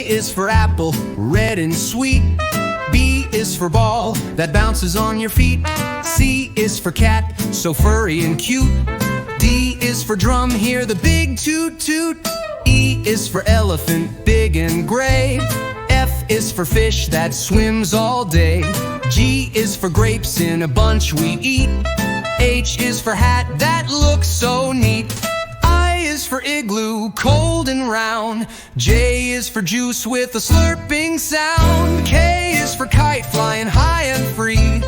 is for apple, red and sweet. B is for ball that bounces on your feet. C is for cat, so furry and cute. D is for drum, hear the big toot toot. E is for elephant, big and gray. F is for fish that swims all day. G is for grapes in a bunch we eat. H is for hat that looks so neat. I is for igloo, cold and round. J is for juice with a slurping sound. K is for kite flying high and free.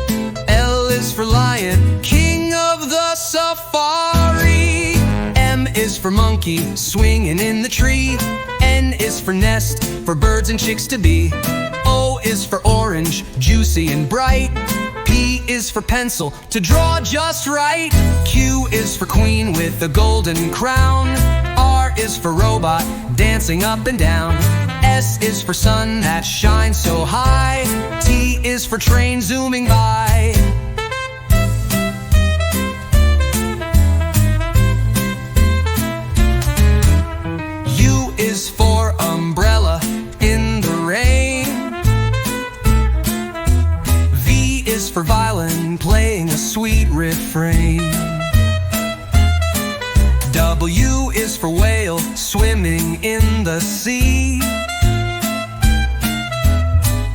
L is for lion, king of the safari. M is for monkey, swinging in the tree. N is for nest, for birds and chicks to be. O is for orange, juicy and bright. P is for pencil, to draw just right. Q is for queen with a golden crown. R is for robot, dancing up and down. S is for sun that shines so high. T is for train zooming by. U is for umbrella in the rain. V is for violin, playing a sweet refrain. W is for whale, swimming in the sea.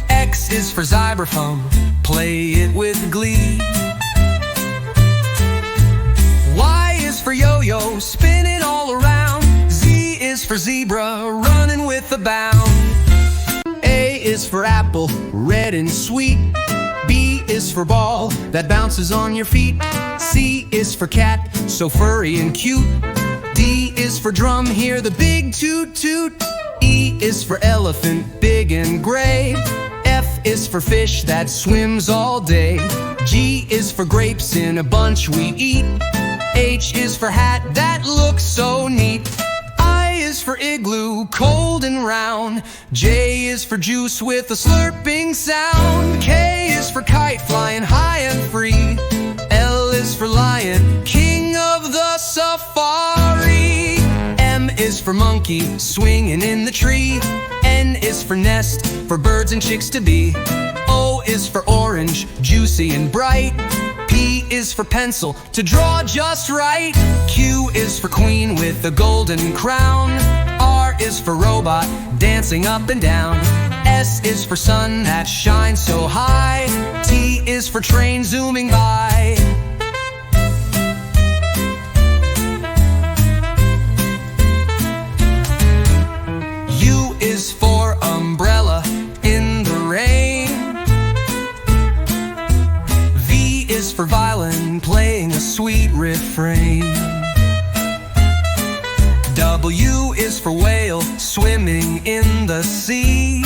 X is for xylophone, play it with glee. Y is for yo-yo, spinning all around. Z is for zebra, running with a bound. A is for apple, red and sweet. B is for ball that bounces on your feet. C is for cat, so furry and cute. D is for drum, hear the big toot toot. E is for elephant, big and gray. F is for fish that swims all day. G is for grapes in a bunch we eat. H is for hat that looks so neat. I is for igloo, cold and round. J is for juice with a slurping sound. K is for kite flying high and free. L is for lion, king of the safari. M is for monkey, swinging in the tree. N is for nest, for birds and chicks to be. O is for orange, juicy and bright. P is for pencil, to draw just right. Q is for queen with a golden crown. R is for robot, dancing up and down. S is for sun that shines so high. T is for train zooming by. U is for umbrella in the rain. V is for violin, playing a sweet refrain. W is for whale, swimming in the sea.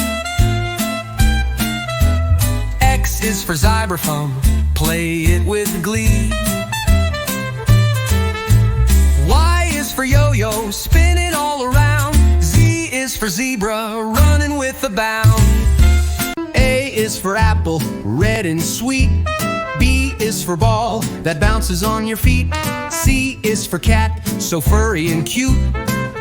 X is for xylophone, play it with glee. Y is for yo-yo, spinning all around. Z is for zebra, running with a bound. A is for apple, red and sweet. B is for ball that bounces on your feet. C is for cat, so furry and cute.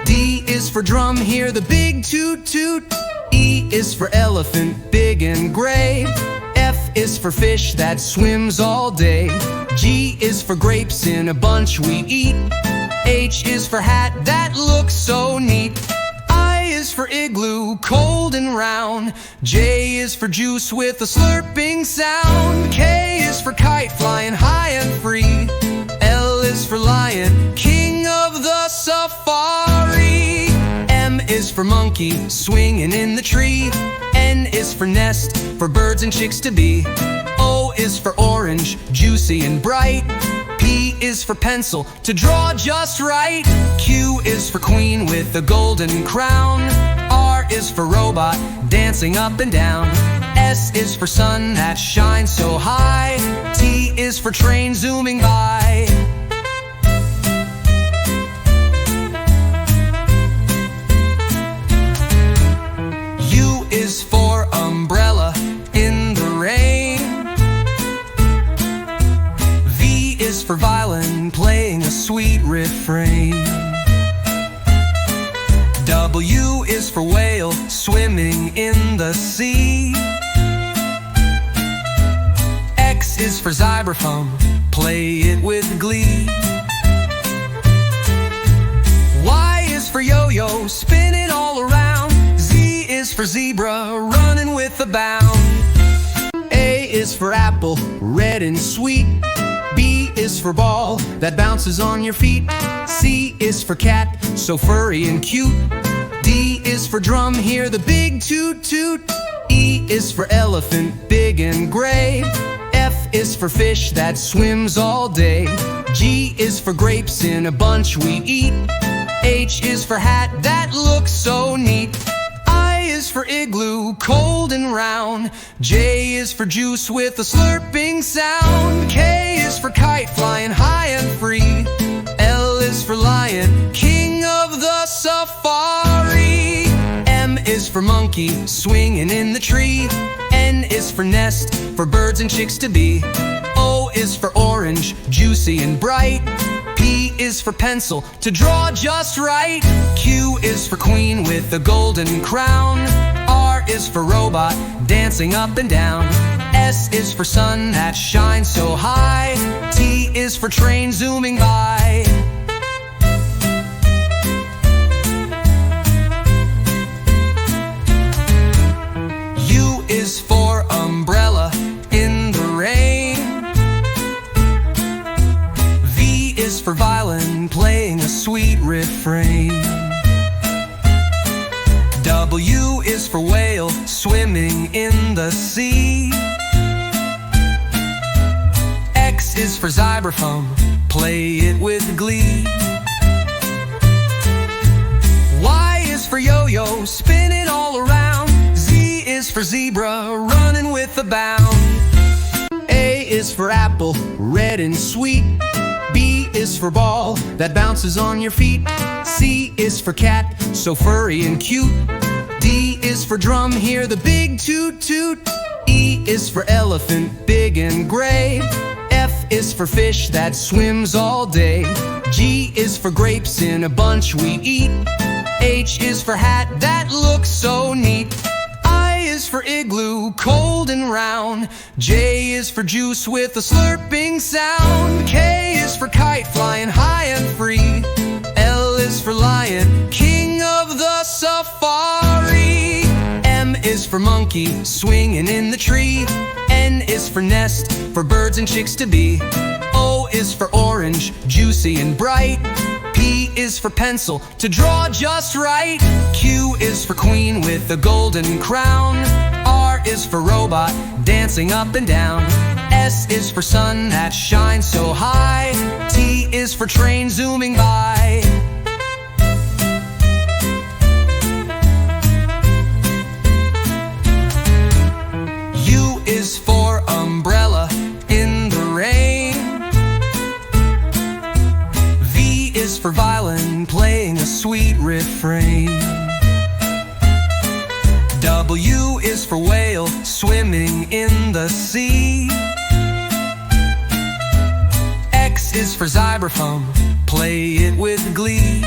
D is for drum, hear the big toot toot. E is for elephant, big and gray. F is for fish that swims all day. G is for grapes in a bunch we eat. H is for hat that looks so neat. I is for igloo, cold and round. J is for juice with a slurping sound. K is for kite flying high and free. L is for lion, king of the safari. M is for monkey, swinging in the tree. N is for nest, for birds and chicks to be. O is for orange, juicy and bright. P is for pencil, to draw just right. Q is for queen with a golden crown. R is for robot, dancing up and down. S is for sun that shines so high. T is for train zooming by. U is for umbrella in the rain. V is for violin, playing a sweet refrain. W is for whale, swimming in the sea. X is for xylophone, play it with glee. Y is for yo-yo, spin it all around. Z is for zebra, running with a bound. A is for apple, red and sweet. B is for ball, that bounces on your feet. C is for cat, so furry and cute. D is for drum, hear the big toot toot. E is for elephant, big and gray. F is for fish that swims all day. G is for grapes in a bunch we eat. H is for hat that looks so neat. I is for igloo, cold and round. J is for juice with a slurping sound. K is for kite flying high and free. L is for lion, king of the safari. M is for monkey, swinging in the tree. N is for nest, for birds and chicks to be. O is for orange, juicy and bright. P is for pencil, to draw just right. Q is for queen with a golden crown. R is for robot, dancing up and down. S is for sun that shines so high. T is for train zooming by. U is for umbrella in the rain. V is for violin, playing a sweet refrain. W is for whale, swimming in the sea. X is for xylophone, play it with glee. Y is for yo-yo, spin it all around. Z is for zebra, running with a bound. A is for apple, red and sweet. B is for ball, that bounces on your feet. C is for cat, so furry and cute. D is for drum, hear the big toot toot. E is for elephant, big and gray. F is for fish that swims all day. G is for grapes in a bunch we eat. H is for hat that looks so neat. I is for igloo, cold and round. J is for juice with a slurping sound. K is for kite flying high and free. L is for lion, king of the safari. M is for monkey, swinging in the tree. N is for nest, for birds and chicks to be. O is for orange, juicy and bright. P is for pencil, to draw just right. Q is for queen with a golden crown. R is for robot, dancing up and down. S is for sun that shines so high. T is for train zooming by. U is for umbrella in the rain. V is for violin, playing a sweet refrain. W is for whale, swimming in the sea. X is for xylophone, play it with glee.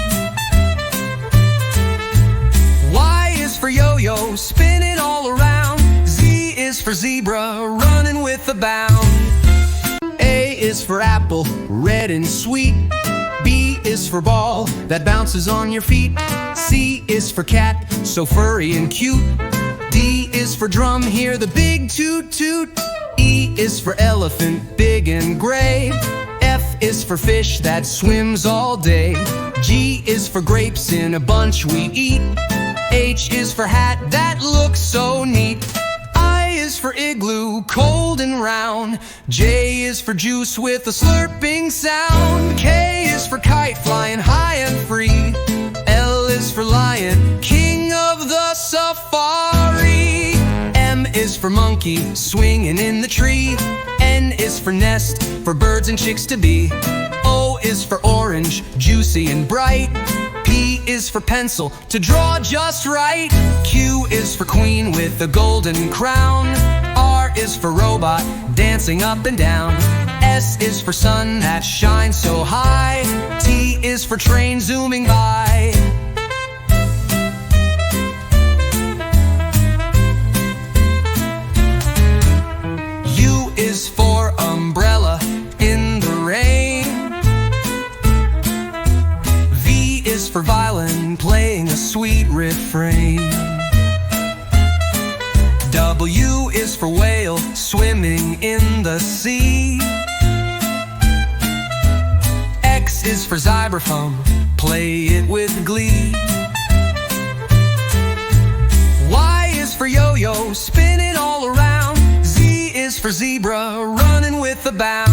Y is for yo-yo, spin it all around. Z is for zebra, running with a bound. A is for apple, red and sweet. B is for ball, that bounces on your feet. C is for cat, so furry and cute. D is for drum, hear the big toot toot. E is for elephant, big and gray. F is for fish that swims all day. G is for grapes in a bunch we eat. H is for hat that looks so neat. I is for igloo, cold and round. J is for juice with a slurping sound. K is for kite flying high and free. L is for lion, king of the safari. M is for monkey, swinging in the tree. N is for nest, for birds and chicks to be. O is for orange, juicy and bright. P is for pencil, to draw just right. Q is for queen with a golden crown. R is for robot, dancing up and down. S is for sun that shines so high. T is for train zooming by. for violin, playing a sweet refrain. W is for whale, swimming in the sea. X is for xylophone, play it with glee. Y is for yo-yo, spin it all around. Z is for zebra, running with a bound.